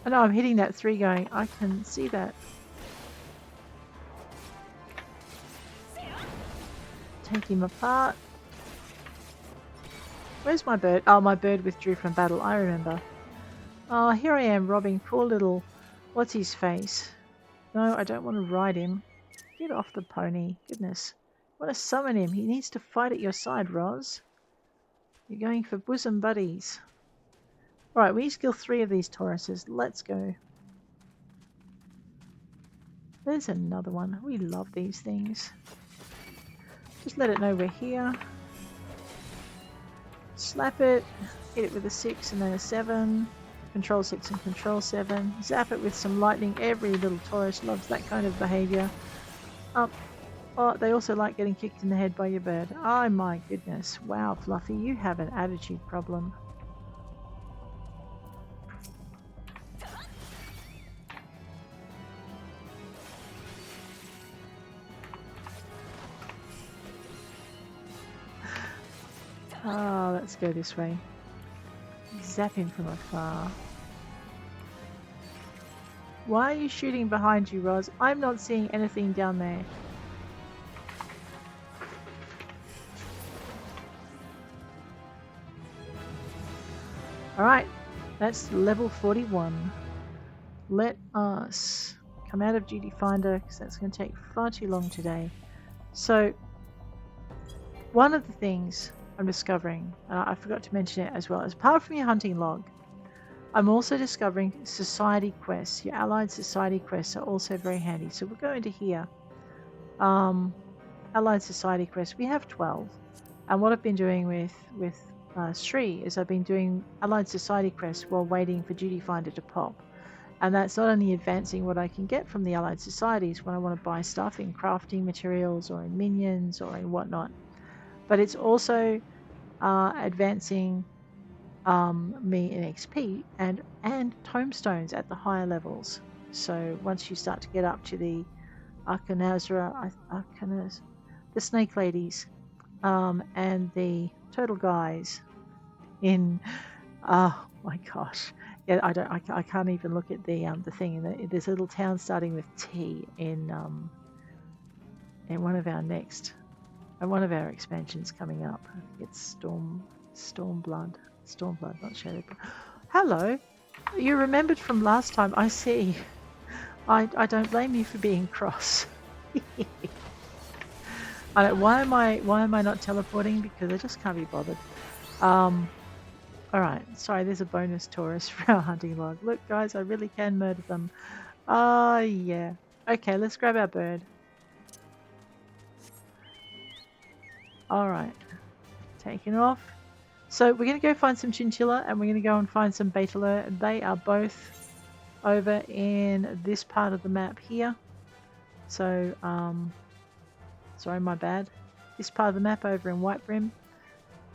I know I'm hitting that 3 going, I can see that. Take him apart. Where's my bird? Oh, my bird withdrew from battle, I remember. Oh, here I am robbing poor little... What's his face? No, I don't want to ride him. Get off the pony. Goodness. I want to summon him. He needs to fight at your side, Ros. You're going for bosom buddies. Alright, we need to kill 3 of these Tauruses. Let's go. There's another one. We love these things. Just let it know we're here. Slap it, hit it with a 6 and then a 7. Control 6 and control 7. Zap it with some lightning. Every little Taurus loves that kind of behavior. Oh, they also like getting kicked in the head by your bird. Oh my goodness. Wow, Fluffy, you have an attitude problem. Oh, let's go this way. Zap him from afar. Why are you shooting behind you, Roz? I'm not seeing anything down there. Alright, that's level 41. Let us come out of Duty Finder because that's going to take far too long today. So, one of the things I'm discovering, I forgot to mention it as well, is apart from your hunting log, I'm also discovering society quests. Your allied society quests are also very handy. So we'll go into here. Allied society quests. We have 12. And what I've been doing with Sri is I've been doing allied society quests while waiting for Duty Finder to pop. And that's not only advancing what I can get from the allied societies when I want to buy stuff in crafting materials or in minions or in whatnot, but it's also advancing me in XP and tomestones at the higher levels. So once you start to get up to the Arcanas, the snake ladies, and the turtle guys in oh my gosh, yeah, I can't even look at the thing. There's a little town starting with T in one of our expansions coming up. I think it's Stormblood, not Shadow. Hello, you remembered from last time. I see. I don't blame you for being cross. Why am I not teleporting? Because I just can't be bothered. Alright, sorry, there's a bonus Taurus for our hunting log. Look guys, I really can murder them. Oh yeah. Okay, let's grab our bird. Alright. Taking off. So we're going to go find some Chinchilla and we're going to go and find some Bateleur. They are both over in this part of the map here. So, sorry, my bad. This part of the map over in White Brim.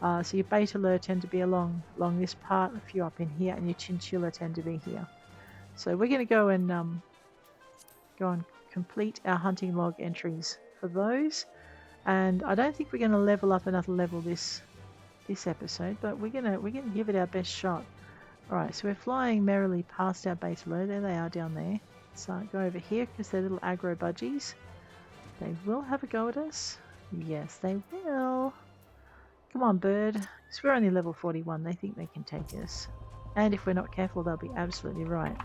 So your Bateleur tend to be along this part, a few up in here, and your Chinchilla tend to be here. So we're going to go and complete our hunting log entries for those. And I don't think we're going to level up another level this episode, but we're gonna give it our best shot. Alright, so we're flying merrily past our Bateleur. There they are down there. So go over here because they're little aggro budgies. They will have a go at us. Yes, they will. Come on, bird. Because we're only level 41. They think they can take us. And if we're not careful, they'll be absolutely right.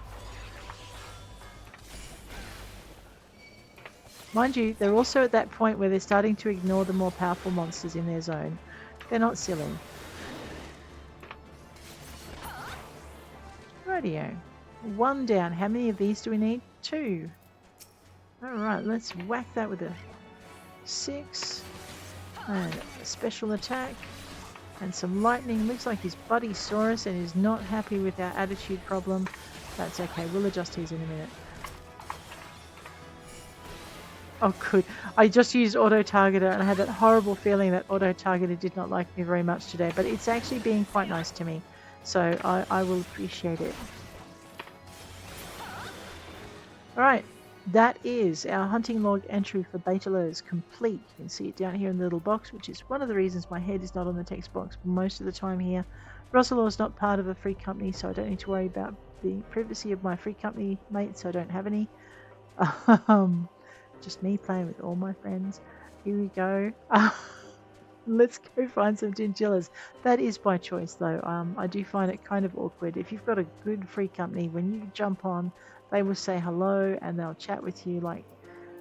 Mind you, they're also at that point where they're starting to ignore the more powerful monsters in their zone. They're not silly. Radio. 1 down. How many of these do we need? 2. Alright, let's whack that with a 6. And a special attack. And some lightning. Looks like his buddy saw us and is not happy with our attitude problem. That's okay. We'll adjust his in a minute. Oh good. I just used auto-targeter and I had that horrible feeling that auto-targeter did not like me very much today. But it's actually being quite nice to me. So I will appreciate it. Alright. That is our hunting log entry for Bateleurs complete. You can see it down here in the little box, which is one of the reasons my head is not on the text box most of the time here. Roselore is not part of a free company, so I don't need to worry about the privacy of my free company mates. I don't have any. Just me playing with all my friends. Here we go. Let's go find some chinchillas. That is by choice though. I do find it kind of awkward. If you've got a good free company, when you jump on, they will say hello and they'll chat with you like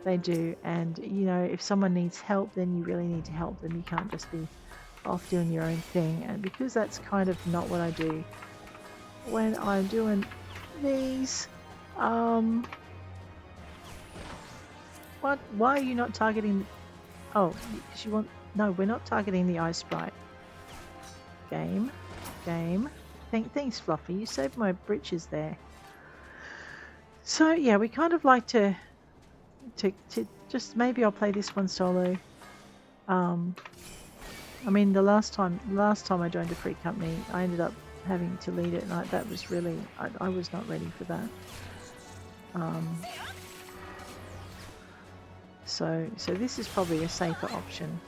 they do. And you know, if someone needs help, then you really need to help them. You can't just be off doing your own thing. And because that's kind of not what I do when I'm doing these, what? Why are you not targeting? Oh, because you want? No, we're not targeting the ice sprite. Game. Game. Thanks, Fluffy. You saved my britches there. So yeah, we kind of like to just maybe I'll play this one solo. I mean, the last time I joined a free company, I ended up having to lead it, and that was really I was not ready for that. So this is probably a safer option.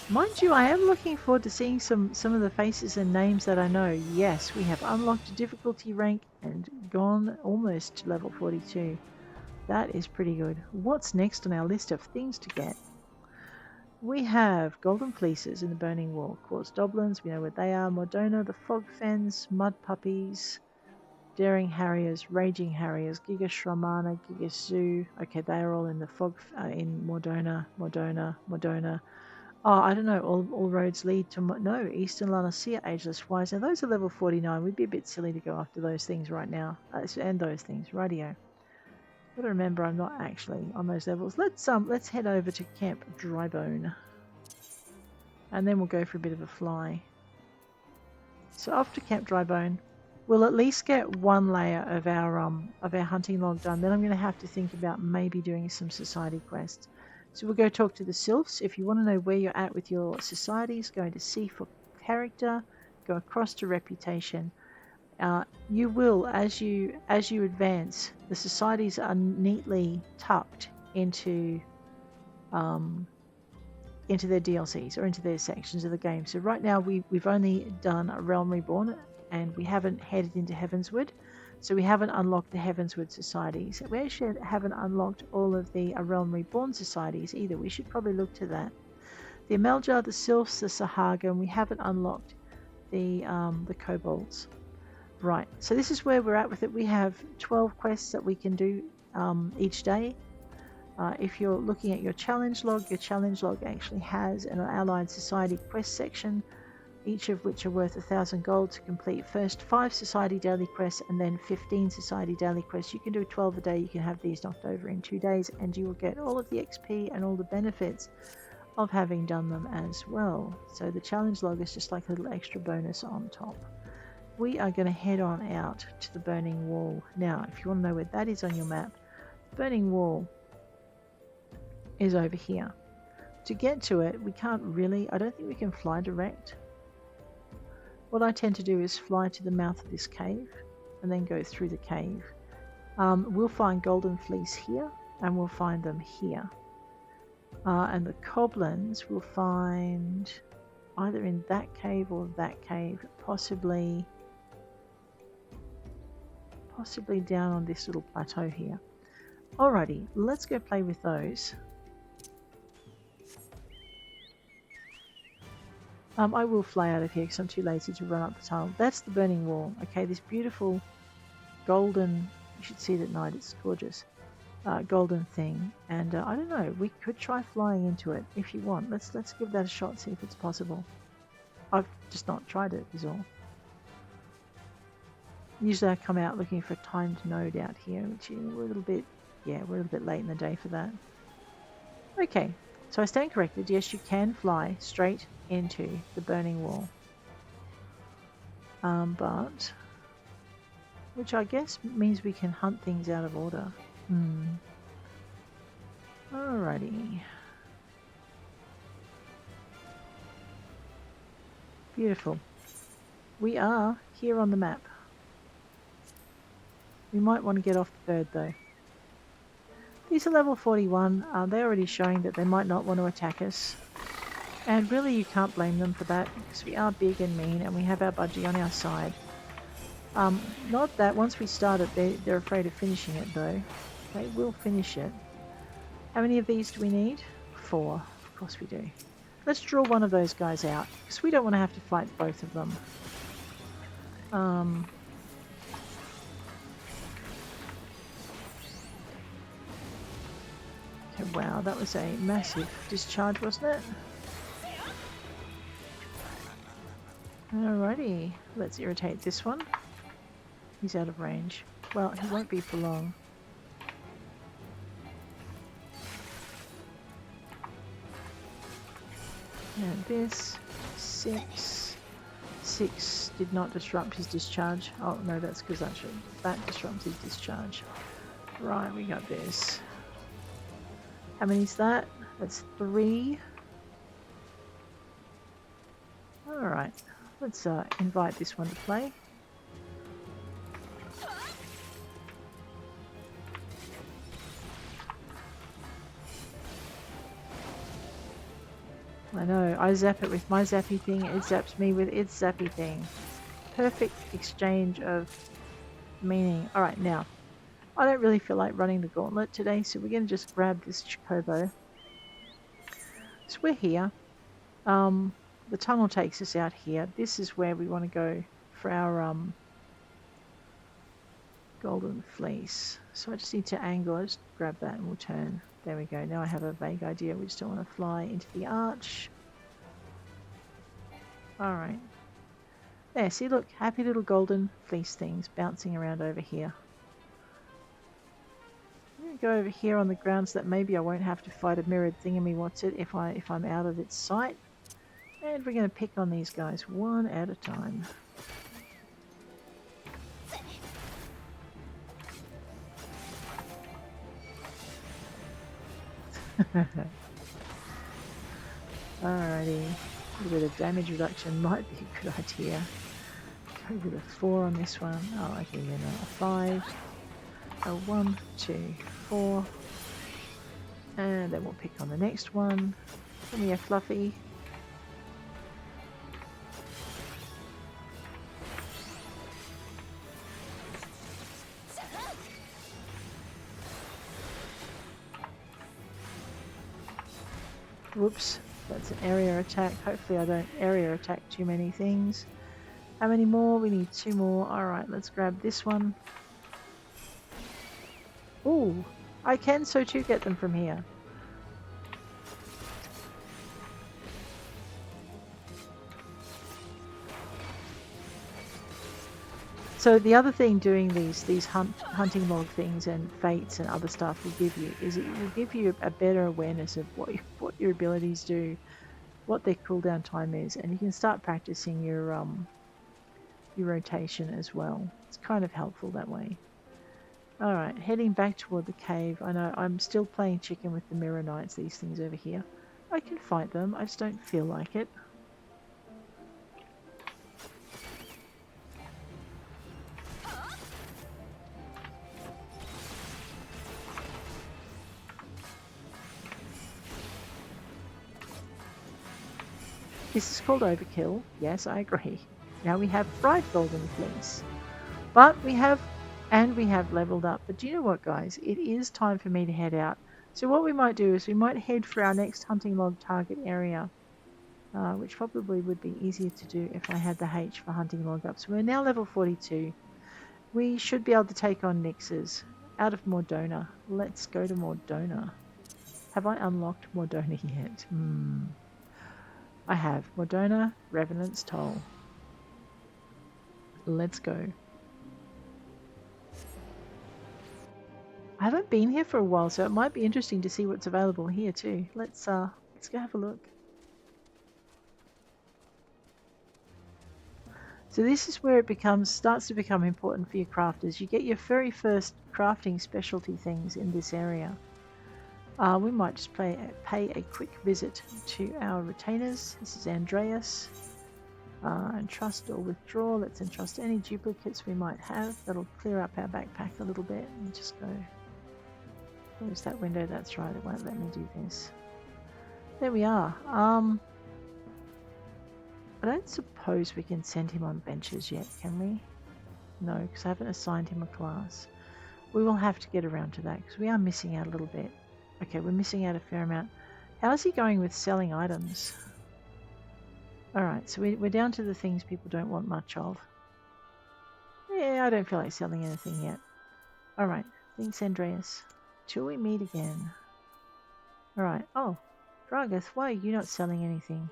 Mind you, I am looking forward to seeing some of the faces and names that I know. Yes, we have unlocked a difficulty rank and gone almost to level 42. That is pretty good. What's next on our list of things to get? We have Golden Fleeces in the Burning Wall, Quartz Doblyns, we know what they are, Mor Dhona, the Fog Fens, Mud Puppies, Daring Harriers, Raging Harriers, Giga Shramana, Giga Zoo. Okay, they are all in the Fog, in Mor Dhona, Mor Dhona, Mor Dhona. Oh, I don't know, all roads lead to, no, Eastern Noscea, Ageless Wise. Now those are level 49, we'd be a bit silly to go after those things right now, and those things, rightio. Gotta remember I'm not actually on those levels. Let's head over to Camp Drybone. And then we'll go for a bit of a fly. So off to Camp Drybone. We'll at least get one layer of our hunting log done. Then I'm gonna have to think about maybe doing some society quests. So we'll go talk to the sylphs. If you want to know where you're at with your societies, go to C for character, go across to reputation. You will, as you advance, the societies are neatly tucked into their DLCs or into their sections of the game. So right now we've only done a Realm Reborn, and we haven't headed into Heavenswood, so we haven't unlocked the Heavenswood societies. We actually haven't unlocked all of the Realm Reborn societies either. We should probably look to that. The Ameljar, the Sylphs, the Sahaga, and we haven't unlocked the Kobolds. Right, so this is where we're at with it. We have 12 quests that we can do each day. If you're looking at your challenge log actually has an allied society quest section, each of which are worth 1,000 gold to complete. First 5 society daily quests and then 15 society daily quests. You can do 12 a day. You can have these knocked over in 2 days, and you will get all of the XP and all the benefits of having done them as well. So the challenge log is just like a little extra bonus on top. We are going to head on out to the Burning Wall. Now, if you want to know where that is on your map, the Burning Wall is over here. To get to it, we can't really, I don't think we can fly direct. What I tend to do is fly to the mouth of this cave and then go through the cave. We'll find Golden Fleece here, and we'll find them here. And the Goblins we'll find either in that cave or that cave, possibly down on this little plateau here. Alrighty, let's go play with those. I will fly out of here because I'm too lazy to run up the tunnel. That's the Burning Wall. Okay, this beautiful golden, you should see it at night, it's gorgeous, golden thing. And I don't know, we could try flying into it if you want. Let's give that a shot, see if it's possible. I've just not tried it, is all. Usually I come out looking for a timed node out here, which we're a little bit late in the day for that. Okay, so I stand corrected. Yes, you can fly straight into the Burning Wall. But which I guess means we can hunt things out of order. Alrighty. Beautiful. We are here on the map. We might want to get off the bird though. These are level 41. They're already showing that they might not want to attack us. And really you can't blame them for that, because we are big and mean and we have our budgie on our side. Not that once we start it, they're afraid of finishing it though. They will finish it. How many of these do we need? 4. Of course we do. Let's draw one of those guys out, because we don't want to have to fight both of them. Okay, wow, that was a massive discharge, wasn't it? Alrighty, let's irritate this one. He's out of range. Well, he won't be for long. And this, 6. 6 did not disrupt his discharge. Oh no, that's because that disrupts his discharge. Right, we got this. How many is that? That's 3. Alright, let's invite this one to play. I know, I zap it with my zappy thing, it zaps me with its zappy thing. Perfect exchange of meaning. Alright, now, I don't really feel like running the gauntlet today, so we're going to just grab this Chocobo. So we're here. The tunnel takes us out here. This is where we want to go for our golden fleece. So I just need to angle it, just grab that and we'll turn. There we go. Now I have a vague idea. We just don't want to fly into the arch. Alright. There, see, look, happy little golden fleece things bouncing around over here. I'm going to go over here on the grounds that maybe I won't have to fight a mirrored thingamywhatsit if I'm out of its sight. And we're going to pick on these guys one at a time. Alrighty, a little bit of damage reduction might be a good idea. Go with a 4 on this one. Oh, okay, then a 5. A 1, 2, 4. And then we'll pick on the next one. Give me a Fluffy. Whoops, that's an area attack. Hopefully I don't area attack too many things. How many more? We need 2 more. Alright, let's grab this one. Ooh, I can so too get them from here. So the other thing doing these hunting log things and fates and other stuff will give you is it will give you a better awareness of what your abilities do, what their cooldown time is, and you can start practicing your rotation as well. It's kind of helpful that way. Alright, heading back toward the cave. I know I'm still playing chicken with the Mirror Knights, these things over here. I can fight them, I just don't feel like it. This is called overkill. Yes, I agree. Now we have bright golden fleece. But we have leveled up. But do you know what, guys? It is time for me to head out. So what we might do is we might head for our next hunting log target area, which probably would be easier to do if I had the H for hunting log up. So we're now level 42. We should be able to take on Nixes out of Mor Dhona. Let's go to Mor Dhona. Have I unlocked Mor Dhona yet? I have. Mor Dhona, Revenant's Toll. Let's go. I haven't been here for a while, so it might be interesting to see what's available here too. Let's go have a look. So this is where it starts to become important for your crafters. You get your very first crafting specialty things in this area. We might just pay a quick visit to our retainers. This is Andreas. Entrust or withdraw. Let's entrust any duplicates we might have. That'll clear up our backpack a little bit. And just go. Close that window. That's right. It won't let me do this. There we are. I don't suppose we can send him on benches yet, can we? No, because I haven't assigned him a class. We will have to get around to that because we are missing out a little bit. Okay, we're missing out a fair amount. How's he going with selling items? Alright, so we're down to the things people don't want much of. Yeah, I don't feel like selling anything yet. Alright, thanks Andreas. Till we meet again. Alright, oh, Dragus, why are you not selling anything?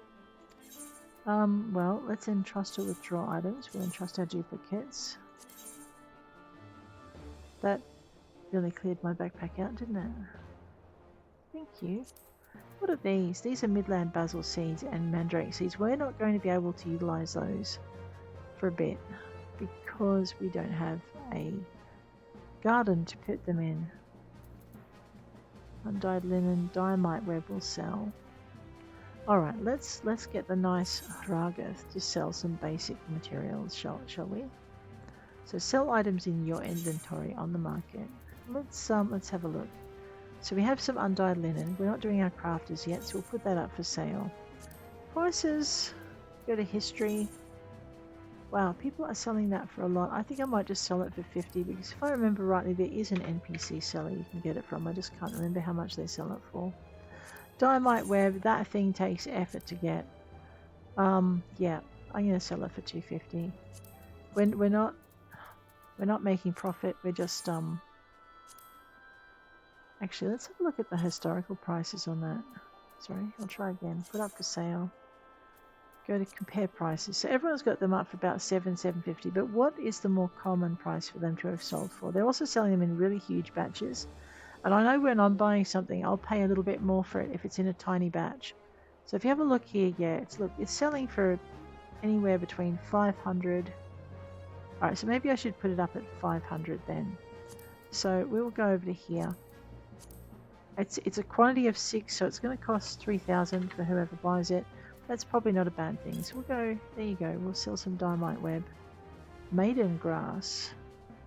Well, let's entrust or withdraw items. We'll entrust our duplicates. That really cleared my backpack out, didn't it? Thank you. What are these? These are Midland Basil seeds and Mandrake seeds. We're not going to be able to utilise those. for a bit because we don't have a garden to put them in. Undyed linen, dynamite web will sell. Alright, let's get the nice Raga to sell some basic materials, shall we? So sell items in your inventory on the market. Let's have a look. So we have some undyed linen. We're not doing our crafters yet, so we'll put that up for sale. Prices, go to history. Wow, people are selling that for a lot. I think I might just sell it for 50 because if I remember rightly, there is an NPC seller you can get it from. I just can't remember how much they sell it for. Dynamite web, that thing takes effort to get. Yeah, I'm gonna sell it for 250. We're not making profit. We're just Actually, let's have a look at the historical prices on that. Sorry, I'll try again. Put up for sale. Go to compare prices. So everyone's got them up for about $7.50. But what is the more common price for them to have sold for? They're also selling them in really huge batches. And I know when I'm buying something, I'll pay a little bit more for it if it's in a tiny batch. So if you have a look here, yeah, it's selling for anywhere between 500. All right, so maybe I should put it up at 500 then. So we will go over to here. It's a quantity of 6, so it's going to cost 3,000 for whoever buys it. That's probably not a bad thing. So we'll go, there you go, we'll sell some dynamite web. Maiden grass,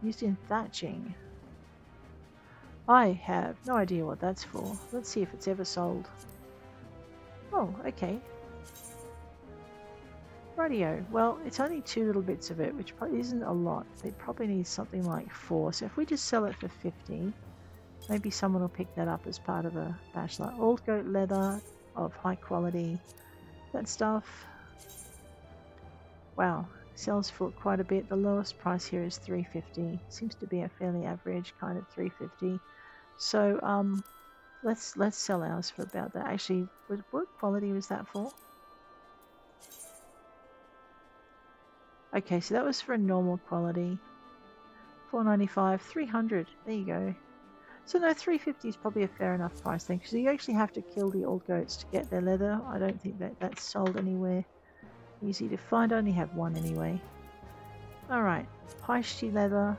used in thatching. I have no idea what that's for. Let's see if it's ever sold. Oh, okay. Radio. Well, it's only 2 little bits of it, which probably isn't a lot. They probably need something like 4. So if we just sell it for 50, maybe someone will pick that up as part of a bachelor. Old goat leather of high quality. That stuff. Wow, sells for quite a bit. The lowest price here is 350. Seems to be a fairly average kind of 350. So let's sell ours for about that. Actually, what quality was that for? Okay, so that was for a normal quality. 495, 300. There you go. So no, 350 is probably a fair enough price then, because you actually have to kill the old goats to get their leather. I don't think that's sold anywhere. Easy to find. I only have one anyway. Alright, Paishti leather.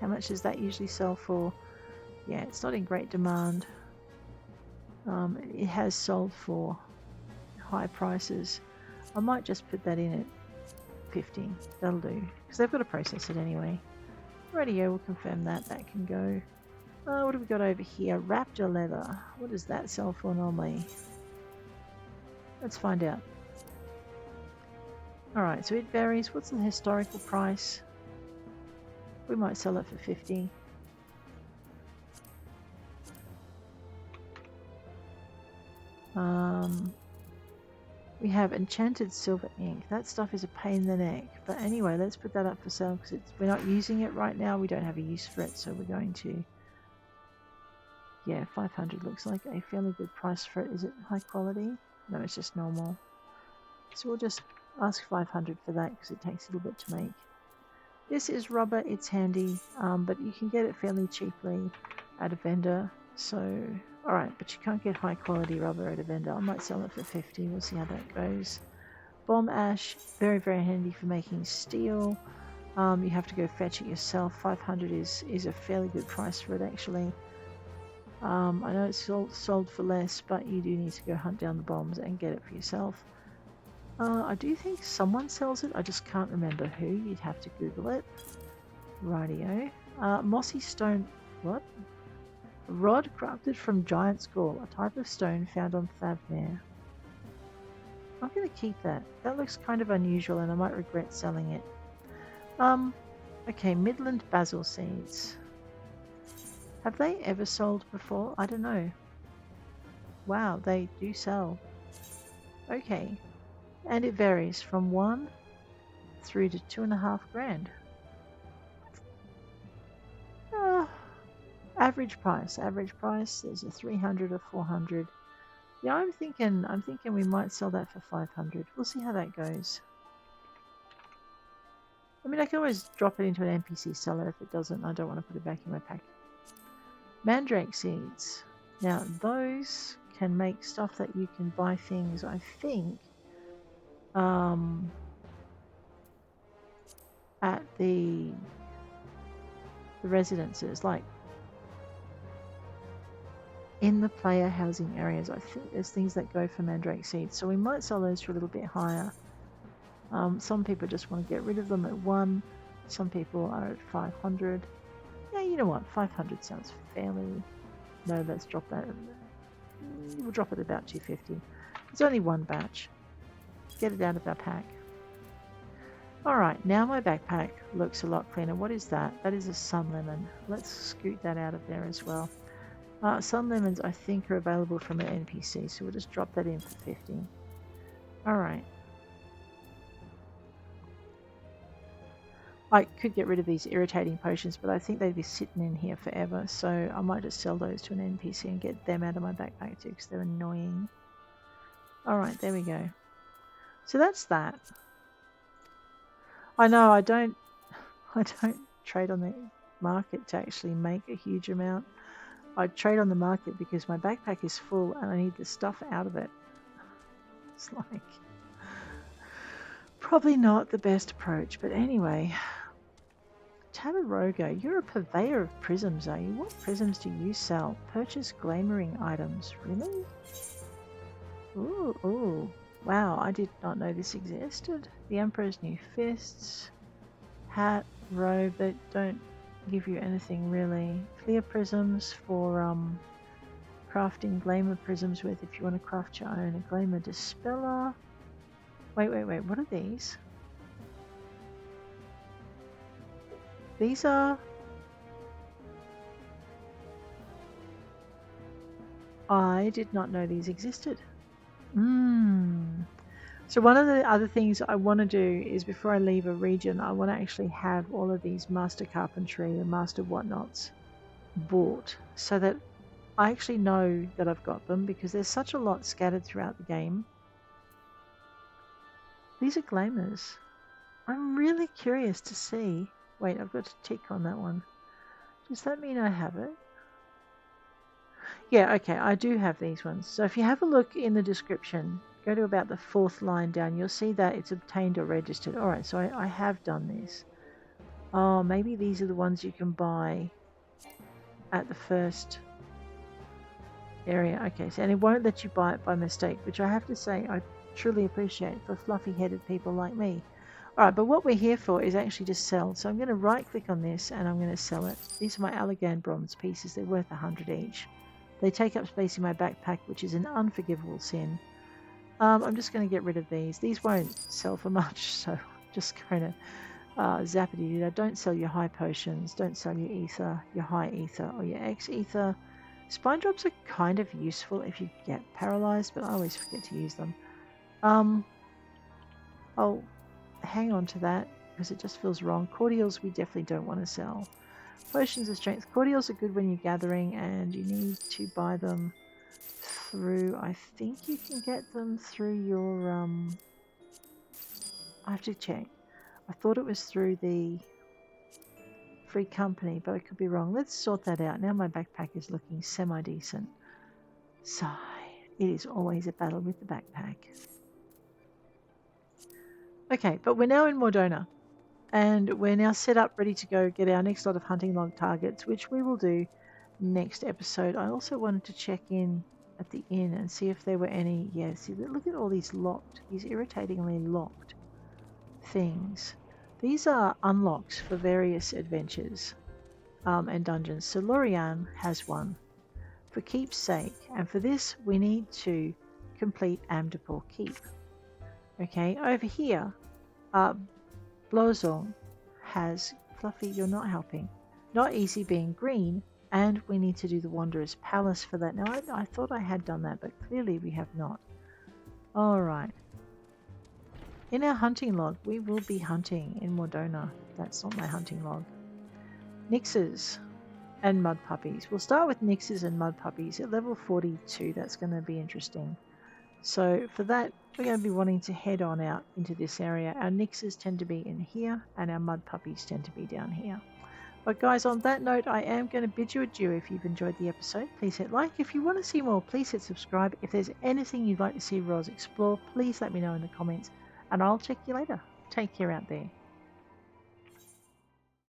How much does that usually sell for? Yeah, it's not in great demand. It has sold for high prices. I might just put that in at 50. That'll do, because they've got to process it anyway. Radio will confirm that. That can go. What have we got over here? Raptor leather. What does that sell for normally? Let's find out. Alright, so it varies. What's the historical price? We might sell it for 50. We have enchanted silver ink. That stuff is a pain in the neck. But anyway, let's put that up for sale because we're not using it right now. We don't have a use for it, so we're going to... Yeah, 500 looks like a fairly good price for it. Is it high quality? No, it's just normal. So we'll just ask 500 for that because it takes a little bit to make. This is rubber. It's handy, but you can get it fairly cheaply at a vendor. So... Alright, but you can't get high quality rubber at a vendor. I might sell it for 50. We'll see how that goes. Bomb ash, very, very handy for making steel. You have to go fetch it yourself. 500 is a fairly good price for it, actually. I know it's sold for less, but you do need to go hunt down the bombs and get it for yourself. I do think someone sells it. I just can't remember who. You'd have to Google it. Rightio. Mossy stone... What? A rod crafted from giant skull, a type of stone found on Thavnir. I'm going to keep that. That looks kind of unusual and I might regret selling it. Okay, Midland basil seeds. Have they ever sold before? I don't know. Wow, they do sell. Okay. And it varies from 1 through to 2.5 grand. Average price. There's a 300 or 400. Yeah, I'm thinking we might sell that for 500. We'll see how that goes. I mean, I can always drop it into an NPC seller if it doesn't. I don't want to put it back in my pack. Mandrake seeds. Now, those can make stuff that you can buy things, I think. at the residences, like in the player housing areas. I think there's things that go for mandrake seeds, so we might sell those for a little bit higher. Some people just want to get rid of them at 1. Some people are at 500. Yeah, you know what? 500 sounds fairly... No, let's drop that. We'll drop it about 250. It's only one batch. Get it out of our pack. Alright, now my backpack looks a lot cleaner. What is that? That is a sun lemon. Let's scoot that out of there as well. Sun lemons, I think, are available from an NPC, so we'll just drop that in for 50. Alright. I could get rid of these irritating potions, but I think they'd be sitting in here forever, so I might just sell those to an NPC and get them out of my backpack too, because they're annoying. Alright, there we go. So that's that. I know I don't trade on the market to actually make a huge amount. I trade on the market because my backpack is full and I need the stuff out of it. It's like probably not the best approach, but anyway. Tataroga, you're a purveyor of prisms, are you? What prisms do you sell? Purchase glamoring items. Really? Ooh. Wow, I did not know this existed. The Emperor's New Fists. Hat, robe, that don't give you anything really. Clear prisms for crafting glamour prisms with if you want to craft your own. A glamour dispeller. Wait, what are these? These are... I did not know these existed. So one of the other things I want to do is before I leave a region, I want to actually have all of these master carpentry and master whatnots bought so that I actually know that I've got them, because there's such a lot scattered throughout the game. These are glamours. I'm really curious to see. Wait, I've got to tick on that one. Does that mean I have it? Yeah, okay, I do have these ones. So if you have a look in the description, go to about the 4th line down, you'll see that it's obtained or registered. Alright, so I have done this. Oh, maybe these are the ones you can buy at the first area. Okay, so and it won't let you buy it by mistake, which I have to say I truly appreciate for fluffy-headed people like me. Alright, but what we're here for is actually to sell. So I'm going to right-click on this and I'm going to sell it. These are my Allegan bronze pieces. They're worth 100 each. They take up space in my backpack, which is an unforgivable sin. I'm just going to get rid of these. These won't sell for much, so I'm just going to zappity-doo. Don't sell your high potions. Don't sell your ether, your high ether, or your X ether. Spine drops are kind of useful if you get paralyzed, but I always forget to use them. I'll hang on to that because it just feels wrong. Cordials we definitely don't want to sell. Potions of strength. Cordials are good when you're gathering, and you need to buy them through... I think you can get them through your... I have to check. I thought it was through the free company, but I could be wrong. Let's sort that out. Now my backpack is looking semi-decent. Sigh. It is always a battle with the backpack. Okay, but we're now in Mor Dhona. And we're now set up, ready to go get our next lot of hunting log targets, which we will do next episode. I also wanted to check in at the inn and see if there were any... Yeah, see, look at all these locked, these irritatingly locked things. These are unlocks for various adventures and dungeons. So Lorian has one for keep's sake, and for this we need to complete Amdapor Keep. Okay, over here, Blozong has... Fluffy, you're not helping. Not easy being green, and we need to do the Wanderer's Palace for that. Now, I thought I had done that, but clearly we have not. Alright. In our hunting log, we will be hunting in Mor Dhona. That's not my hunting log. Nixes and mud puppies. We'll start with Nixes and mud puppies at level 42. That's going to be interesting. So for that, we're going to be wanting to head on out into this area. Our Nixes tend to be in here, and our mud puppies tend to be down here. But guys, on that note, I am going to bid you adieu. If you've enjoyed the episode, please hit like. If you want to see more, please hit subscribe. If there's anything you'd like to see Ros explore, please let me know in the comments, and I'll check you later. Take care out there.